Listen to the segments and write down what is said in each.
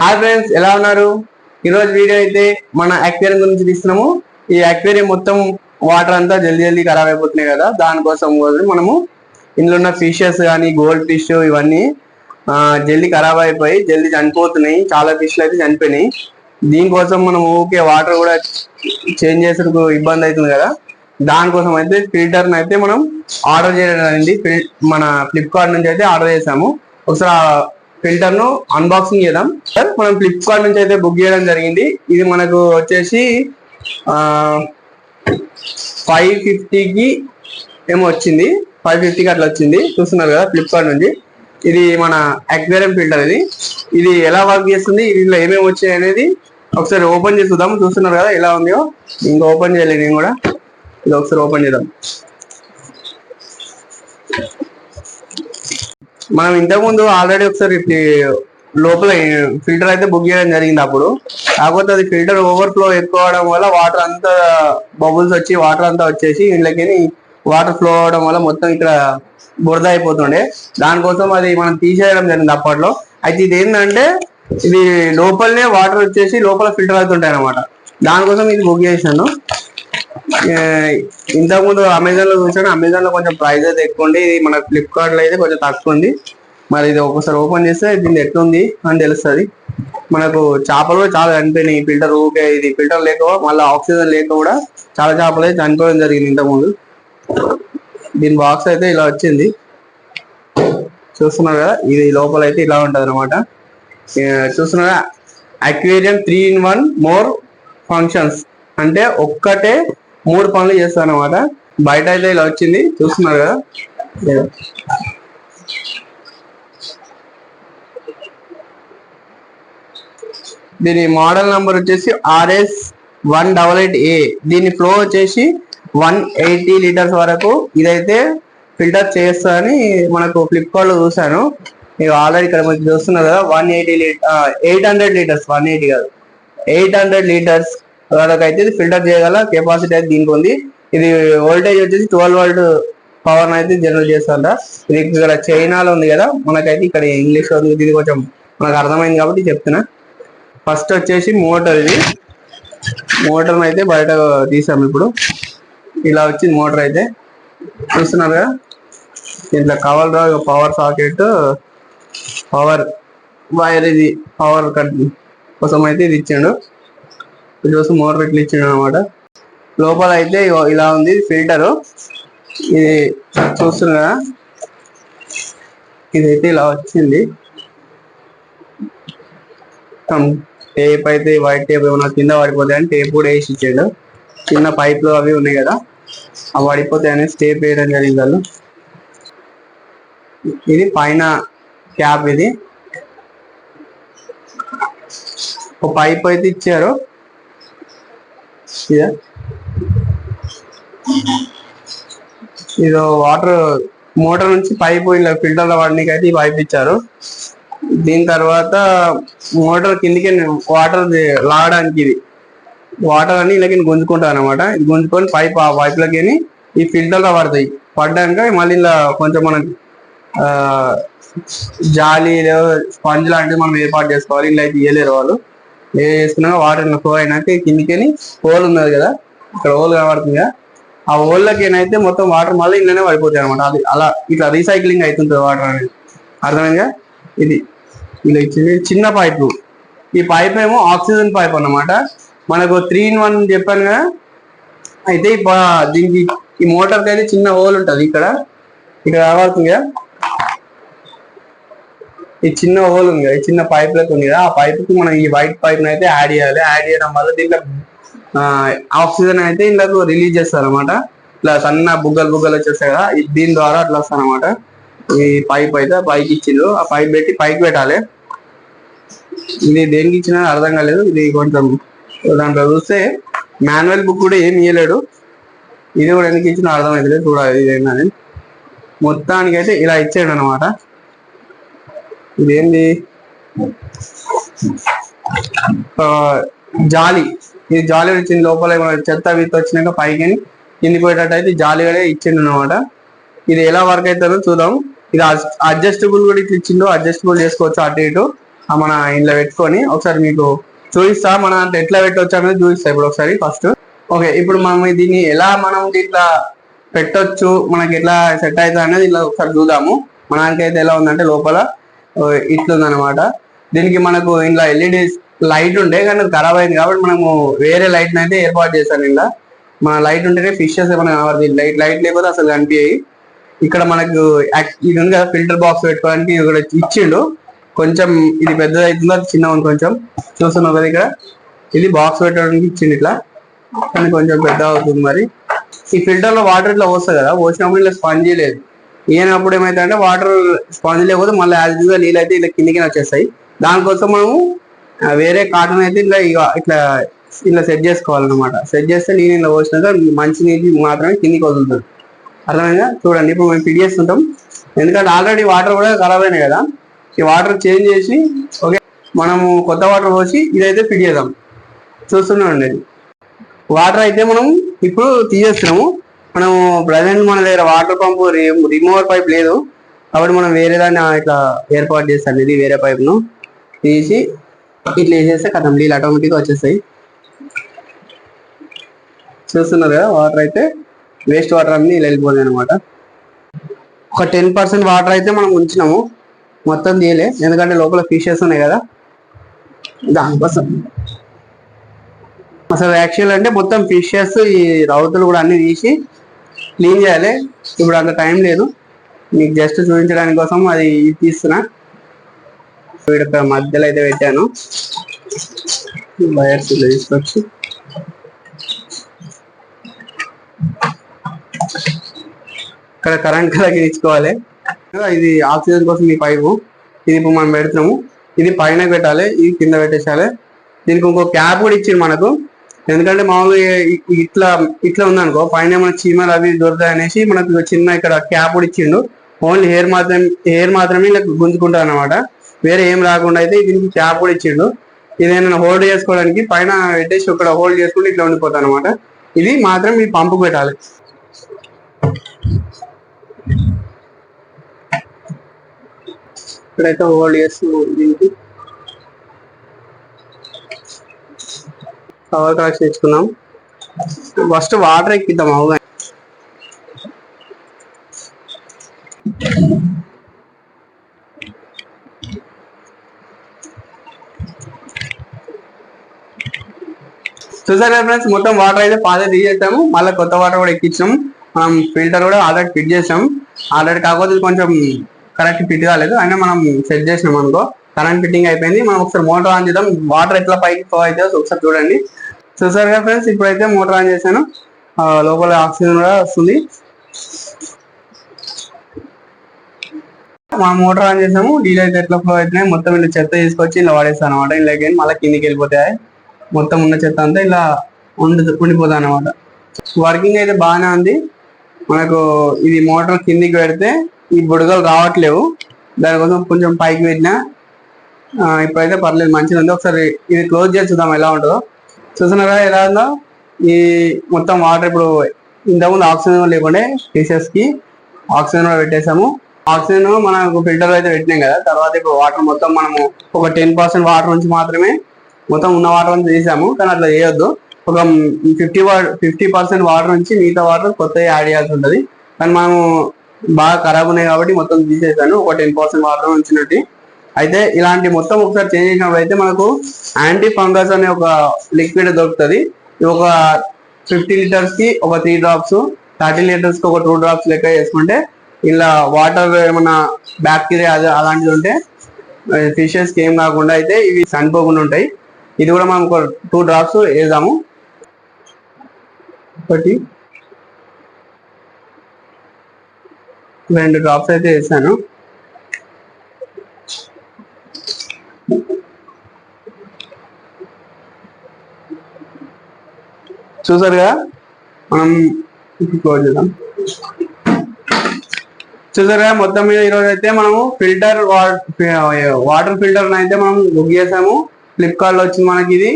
Hi friends, ఎలా ఉన్నారు? ఈరోజు వీడియో అయితే మన అక్వేరియం గురించి తీస్తున్నాము. ఈ అక్వేరియం మొత్తం వాటర్ అంతా జల్దీ ఖరాబ్ అయిపోతున్నాయి కదా, దానికోసం మనము ఇందులో ఉన్న ఫిషెస్ కానీ గోల్డ్ ఫిష్ ఇవన్నీ జల్దీ ఖరాబ్ అయిపోయి జల్దీ చనిపోతున్నాయి. చాలా ఫిష్లు అయితే చనిపోయినాయి. దీనికోసం మనం ఊకే వాటర్ కూడా చేంజ్ చేసేందుకు ఇబ్బంది అవుతుంది కదా, దానికోసం అయితే ఫిల్టర్ అయితే మనం ఆర్డర్ చేయడం అనేది మన ఫ్లిప్కార్ట్ నుంచి అయితే ఆర్డర్ చేసాము. ఒకసారి ఫిల్టర్ ను అన్బాక్సింగ్ చేద్దాం. మనం ఫ్లిప్కార్ట్ నుంచి అయితే బుక్ చేయడం జరిగింది. ఇది మనకు వచ్చేసి 550కి ఏమో వచ్చింది, 550కి అట్లా వచ్చింది. చూస్తున్నారు కదా ఫ్లిప్కార్ట్ నుంచి. ఇది మన అక్వేరియం ఫిల్టర్. ఇది ఎలా వర్క్ చేస్తుంది, ఇందులో ఏమేమి వచ్చాయి అనేది ఒకసారి ఓపెన్ చేసి చూద్దాం. చూస్తున్నారు కదా ఎలా ఉందో. ఇంకా ఓపెన్ చేయలేదు నేను కూడా. ఇది ఒకసారి ఓపెన్ చేద్దాం. మనం ఇంతకుముందు ఆల్రెడీ ఒకసారి లోపల ఫిల్టర్ అయితే బుక్ చేయడం జరిగింది అప్పుడు. కాకపోతే అది ఫిల్టర్ ఓవర్ఫ్లో ఎక్కువ అవడం వల్ల వాటర్ అంతా బబుల్స్ వచ్చి వాటర్ అంతా వచ్చేసి ఇంట్లోకి వాటర్ ఫ్లో అవడం వల్ల మొత్తం ఇక్కడ బురద అయిపోతుండే. దానికోసం అది మనం తీసేయడం జరిగింది అప్పట్లో. అయితే ఇది ఏంటంటే ఇది లోపలనే వాటర్ వచ్చేసి లోపల ఫిల్టర్ అవుతుంటాయి అనమాట. దానికోసం ఇది బుక్ చేశాను. ఇంతకుముందు అమెజాన్ లో చూసాను. అమెజాన్ లో కొంచెం ప్రైస్ అయితే ఎక్కువ ఉంది, మన ఫ్లిప్కార్ట్ లో అయితే కొంచెం తక్కువ ఉంది. మరి ఇది ఒకసారి ఓపెన్ చేస్తే దీన్ని ఎట్లుంది అని తెలుస్తుంది. మనకు చేపలు కూడా చాలా చనిపోయినాయి. ఫిల్టర్ ఊకే ఇది ఫిల్టర్ లేక మళ్ళీ ఆక్సిజన్ లేక కూడా చాలా చేపలు అయితే చనిపోవడం జరిగింది ఇంతకుముందు. దీని బాక్స్ అయితే ఇలా వచ్చింది, చూస్తున్నారు కదా. ఇది లోపల అయితే ఇలా ఉంటది అనమాట. చూస్తున్నారా, అక్వేరియం 3-in-1 మోర్ ఫంక్షన్స్ అంటే ఒక్కటే 3 పనులు చేస్తాను అనమాట. బయట అయితే ఇలా వచ్చింది, చూస్తున్నారు కదా. దీని మోడల్ నంబర్ వచ్చేసి RS188A. దీని ఫ్లో వచ్చేసి 180 లీటర్స్ వరకు ఇదైతే ఫిల్టర్ చేస్తానని మనకు ఫ్లిప్కార్ట్ లో చూసాను. మీరు ఆల్రెడీ ఇక్కడ మనకి చూస్తున్నారు కదా. 800 లీటర్స్, 180 కాదు, 800 లీటర్స్ వరకు అయితే ఇది ఫిల్టర్ చేయగల కెపాసిటీ అయితే దీనికి ఉంది. ఇది వోల్టేజ్ వచ్చేసి 12 వోల్ట్ పవర్ అయితే జనరేట్ చేస్తారంట. ఇది ఇక్కడ చైనాలో ఉంది కదా, మనకైతే ఇక్కడ ఇంగ్లీష్ లో ఉంది. ఇది కొంచెం మనకు అర్థమైంది కాబట్టి చెప్తున్నా. ఫస్ట్ వచ్చేసి మోటార్. ఇది మోటార్ అయితే బయట తీసాము. ఇప్పుడు ఇలా వచ్చింది మోటార్ అయితే, చూస్తున్నారు కదా. దీంట్లో cover power socket, power wire, ఇది పవర్ కట్ కోసం అయితే ఇది ఇచ్చాడు. చూసి మోటార్ ఇట్లా ఇచ్చాడు అనమాట. లోపల అయితే ఇలా ఉంది ఫిల్టరు. ఇది చూస్తున్నారు కదా, ఇదైతే ఇలా వచ్చింది. టేప్ అయితే వైట్ టేప్ ఏమన్నా కింద పడిపోతాయి అని టేప్ కూడా వేసి ఇచ్చాడు. చిన్న పైప్లు అవి ఉన్నాయి కదా, అవి పడిపోతాయి అనేసి టేప్ వేయడం జరిగింది వాళ్ళు. ఇది పైన క్యాప్. ఇది ఒక పైప్ అయితే ఇచ్చారు. ఇది వాటర్ మోటార్ నుంచి పైప్ ఇలా ఫిల్టర్లో వాడడానికి అయితే ఈ పైప్ ఇచ్చారు. దీని తర్వాత మోటార్ కిందికి వాటర్ లాగడానికి ఇది వాటర్ అని ఇలాగ గుంజుకుంటారు అనమాట. ఇది గుంజుకొని పైప్ ఆ పైప్లకి ఈ ఫిల్టర్లో పడతాయి. పడ్డాక మళ్ళీ ఇలా కొంచెం మనం జాలి స్పంజ్ లాంటివి మనం ఏర్పాటు చేసుకోవాలి. ఇలా అయితే ఇయ్యలేరు వాళ్ళు. వేసుకున్నాక వాటర్ ఫ్లో అయినాక కిందికి హోల్ ఉన్నది కదా, ఇక్కడ హోల్ కనబడుతుంది కదా, ఆ హోల్లోకి అయితే మొత్తం వాటర్ మళ్ళీ ఇంట్లోనే పడిపోతాయి అనమాట. అది అలా ఇట్లా రీసైక్లింగ్ అవుతుంటుంది వాటర్ అనేది. అర్థమైందిగా. ఇది ఇలా ఇచ్చింది చిన్న పైపు. ఈ పైప్ ఏమో ఆక్సిజన్ పైప్ అన్నమాట. మనకు 3-in-1 చెప్పాను కదా. అయితే దీనికి ఈ మోటార్కి అయితే చిన్న హోల్ ఉంటుంది ఇక్కడ కనబడుతుంది కదా. ఈ చిన్న హోల్ ఉంది కదా, ఈ చిన్న పైప్ లకు ఉంది కదా, ఆ పైప్ కి మనం ఈ వైట్ పైప్ అయితే యాడ్ చేయాలి. యాడ్ చేయడం వల్ల దీంట్లో ఆక్సిజన్ అయితే ఇందులో రిలీజ్ చేస్తారు అనమాట. ఇట్లా సన్న బుగ్గలు వచ్చేస్తాయి కదా, దీని ద్వారా అట్లా వస్తాయి అనమాట. ఈ పైప్ అయితే పైకి ఇచ్చిండ్రు. ఆ పైప్ పెట్టి పైకి పెట్టాలి. ఇది దేనికి ఇచ్చినా అర్థం కాలేదు. ఇది కొంచెం దాంట్లో చూస్తే మాన్యువల్ బుక్ కూడా ఏమి ఇవ్వలేడు. ఇది కూడా ఎందుకు ఇచ్చినా అర్థం అవుతుంది. చూడాలి ఇదేంటని. మొత్తానికి అయితే ఇలా ఇచ్చాడు అనమాట. ఇదేంది జాలి. ఇది జాలి వచ్చింది. లోపల చెత్త వీత వచ్చినాక పైకి కిందికి పోయేటట్టు అయితే జాలి కూడా ఇచ్చిండు అనమాట. ఇది ఎలా వర్క్ అవుతుందో చూద్దాం. ఇది అడ్జస్టబుల్ కూడా ఇట్లా ఇచ్చిండు, అడ్జస్టబుల్ చేసుకోవచ్చు అటు ఇటు. మన ఇంట్లో పెట్టుకొని ఒకసారి మీకు చూపిస్తా, మన అంటే ఎట్లా పెట్టవచ్చు అనేది చూపిస్తా ఇప్పుడు ఒకసారి ఫస్ట్. ఓకే, ఇప్పుడు మనం దీన్ని ఎలా మనం దీంట్లో పెట్టొచ్చు, మనకి ఎట్లా సెట్ అవుతుంది అనేది ఇలా ఒకసారి చూద్దాము. మనకైతే ఎలా ఉందంటే లోపల ఇట్లుందనమాట. దీనికి మనకు ఇంట్లో ఎల్ఈడి లైట్ ఉండే కానీ ఖరాబ్ అయింది కాబట్టి మనము వేరే లైట్ అయితే ఏర్పాటు చేశాను. ఇలా మన లైట్ ఉంటేనే ఫిషెస్ ఏమైనా కావాలి, లైట్ లేకపోతే అసలు కనిపించాయి. ఇక్కడ మనకు ఇది ఉంది కదా ఫిల్టర్ బాక్స్ పెట్టుకోవడానికి ఇక్కడ ఇచ్చిండు. కొంచెం ఇది పెద్దది అవుతుందో చిన్న ఉంది కొంచెం, చూస్తున్నావు కదా ఇక్కడ ఇది బాక్స్ పెట్టడానికి ఇచ్చిండు ఇట్లా, కానీ కొంచెం పెద్ద అవుతుంది. మరి ఈ ఫిల్టర్ లో వాటర్ ఇట్లా వస్తుంది కదా, వచ్చినప్పుడు ఇలా స్పాంజీ లేదు, ఈయనప్పుడు ఏమైతే అంటే వాటర్ స్పాంజ్ లేకపోతే మళ్ళీ యాజ్ గా నీళ్ళు అయితే ఇలా కిందికి వచ్చేస్తాయి. దానికోసం మనము వేరే కాటన్ అయితే ఇట్లా ఇట్లా ఇలా సెట్ చేసుకోవాలన్నమాట. సెట్ చేస్తే నీళ్ళు ఇలా పోసినాక మంచి నీళ్ళు మాత్రమే కిందికి వదులుతుంది. అర్థమైందా? చూడండి ఇప్పుడు మేము ఫిట్ చేస్తుంటాం, ఎందుకంటే ఆల్రెడీ వాటర్ కూడా ఖరాబ్ అయినాయి కదా, ఈ వాటర్ చేంజ్ చేసి ఓకే మనము కొత్త వాటర్ పోసి ఇదైతే ఫిట్ చేద్దాం. చూస్తున్నామండి వాటర్ అయితే మనం ఇప్పుడు తీసేస్తున్నాము. మనము ప్రజెంట్ మన దగ్గర వాటర్ పంపు రిమూవర్ పైప్ లేదు కాబట్టి మనం వేరే దాన్ని ఇట్లా ఏర్పాటు చేస్తాం. ఇది వేరే పైప్ ను తీసి ఇట్లా వేసేస్తే కదా నీళ్ళు ఆటోమేటిక్గా వచ్చేస్తాయి. చూస్తున్నారు కదా వాటర్ అయితే వేస్ట్ వాటర్ అన్ని ఇలా వెళ్ళిపోతాయి అనమాట. ఒక 10% వాటర్ అయితే మనం ఉంచినాము, మొత్తం తీయలే ఎందుకంటే లోపల ఫిషెస్ ఉన్నాయి కదా దానికోసం. అసలు యాక్చువల్ అంటే మొత్తం ఫిషెస్ ఈ రౌతులు కూడా అన్ని తీసి క్లీన్ చేయాలి. ఇప్పుడు అంత టైం లేదు, మీకు జస్ట్ చూపించడానికి కోసం అది తీస్తున్నా. ఇక్కడ మధ్యలో అయితే పెట్టాను వైర్స్ తీసుకొచ్చి. ఇక్కడ కరెంట్ కలకి ఇచ్చుకోవాలి. ఇది ఆక్సిజన్ కోసం ఈ పైపు, ఇది ఇప్పుడు మనం పెడుతున్నాము. ఇది పైన పెట్టాలి, ఇది కింద పెట్టేసాలి. దీనికి ఇంకో క్యాప్ కూడా ఇచ్చింది మనకు, ఎందుకంటే మామూలుగా ఇట్లా ఇట్లా ఉందనుకో పైన ఏమైనా చీమలు అవి దొరుకుతాయి అనేసి మనకు చిన్న ఇక్కడ క్యాప్ కూడా ఇచ్చిండు. ఓన్లీ హెయిర్ మాత్రమే ఇలా గుంజుకుంటారు అనమాట, వేరే ఏం రాకుండా అయితే దీనికి క్యాప్ కూడా ఇచ్చిండు. ఇదేమైనా హోల్డ్ చేసుకోవడానికి పైన పెట్టేసి ఇక్కడ హోల్డ్ చేసుకుంటే ఇట్లా ఉండిపోతాయి అనమాట. ఇది మాత్రం ఈ పంపుకు పెట్టాలి. ఇక్కడైతే హోల్డ్ చేస్తున్నాం. దీనికి పవర్ కనెక్షన్ ఇచ్చుకున్నాం. ఫస్ట్ వాటర్ ఎక్కిద్దాం. అవుగా చూసారా ఫ్రెండ్స్, మొత్తం వాటర్ అయితే పాత తీసేసాము, మళ్ళీ కొత్త వాటర్ కూడా ఎక్కించాము. మనం ఫిల్టర్ కూడా ఆల్రెడీ ఫిట్ చేసాం. ఆల్రెడీ కాకపోతే కొంచెం కరెక్ట్ ఫిట్ కాలేదు, అయినా మనం సెట్ చేసినాం అనుకో. కరెంట్ ఫిట్టింగ్ అయిపోయింది. మనం ఒకసారి మోటార్ ఆన్ చేద్దాం, వాటర్ ఎట్లా పైకి ఫ్లో అయితే ఒకసారి చూడండి. చూసారు కదా ఫ్రెండ్స్, ఇప్పుడైతే మోటార్ ఆన్ చేశాను, లోపల ఆక్సిజన్ కూడా వస్తుంది. మనం మోటార్ ఆన్ చేసాము, డీల్ అయితే ఎట్లా ఫ్లో అవుతున్నాయి మొత్తం ఇలా చెత్త తీసుకొచ్చి ఇలా వాడేస్తాను అనమాట. ఇలాగే మళ్ళీ కిందికి వెళ్ళిపోతాయి, మొత్తం ఉన్న చెత్త అంతా ఇలా ఉండిపోతాయి అనమాట. వర్కింగ్ అయితే బాగానే ఉంది. మనకు ఇది మోటార్ కిందికి పెడితే ఈ బుడగలు రావట్లేవు, దానికోసం కొంచెం పైకి పెట్టినా ఇప్పుడైతే పర్లేదు మంచిగా ఉంది. ఒకసారి ఇది క్లోజ్ చేసి చూద్దాం ఎలా ఉంటుందో. చూస్తున్నారా ఎలా ఉందో ఈ మొత్తం వాటర్. ఇప్పుడు ఇంతకుముందు ఆక్సిజన్ లేకుండే ఫిషెస్ కి ఆక్సిజన్ కూడా పెట్టేసాము. ఆక్సిజన్ మనకు ఫిల్టర్ అయితే పెట్టినాం కదా, తర్వాత ఇప్పుడు వాటర్ మొత్తం మనము ఒక 10% వాటర్ నుంచి మాత్రమే మొత్తం ఉన్న వాటర్ అంతా తీసాము. కానీ అట్లా చేయొద్దు, ఒక 50% వాటర్ నుంచి మిగతా వాటర్ కొత్తగా యాడ్ చేయాల్సి ఉంటుంది. కానీ మనము బాగా ఖరాబ్ ఉన్నాయి కాబట్టి మొత్తం తీసేసాను, ఒక 10% వాటర్ ఉంచినట్టు. అయితే ఇలాంటి మొత్తం ఒకసారి చేంజ్ చేసినప్పుడు అయితే మనకు యాంటీ ఫంగస్ అనే ఒక లిక్విడ్ దొరుకుతుంది. ఒక 50 లీటర్స్ కి ఒక 3 డ్రాప్స్, 30 లీటర్స్ కి ఒక 2 డ్రాప్స్ లెక్క చేసుకుంటే ఇలా వాటర్ ఏమన్నా బ్యాక్టీరియా అలాంటిది ఉంటే ఫిషెస్ కి ఏం కాకుండా అయితే ఇవి చనిపోకుండా ఉంటాయి. ఇది కూడా మనం ఒక 2 డ్రాప్స్ వేద్దాము. ఒకటి 2 డ్రాప్స్ అయితే వేసాను. చూసారుగా, మనం క్లోజ్ చేద్దాం. చూసారుగా మొత్తం మీద ఈరోజు అయితే మనము ఫిల్టర్ వాటర్ ఫిల్టర్ అయితే మనం బుక్ చేసాము. ఫ్లిప్కార్ట్ లో వచ్చింది మనకి. ఇది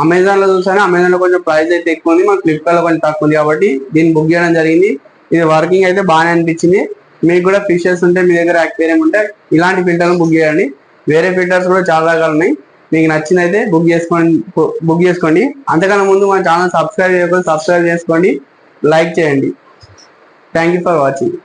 అమెజాన్ లో చూసాను, అమెజాన్ లో కొంచెం ప్రైస్ అయితే ఎక్కువ ఉంది, మనకి ఫ్లిప్కార్ట్ లో కొంచెం తక్కువ ఉంది కాబట్టి దీన్ని బుక్ చేయడం జరిగింది. ఇది వర్కింగ్ అయితే బాగానే అనిపించింది. మీకు కూడా ఫిషెస్ ఉంటే మీ దగ్గర అక్వేరియం ఉంటే ఇలాంటి ఫిల్టర్లను బుక్ చేయండి. వేరే ఫిల్టర్స్ కూడా చాలా రకాలు ఉన్నాయి. మీకు నచ్చినైతే బుక్ చేసుకోండి. అంతకన్నా ముందు మన ఛానల్ సబ్స్క్రైబ్ చేసుకోండి, లైక్ చేయండి. Thank you for watching.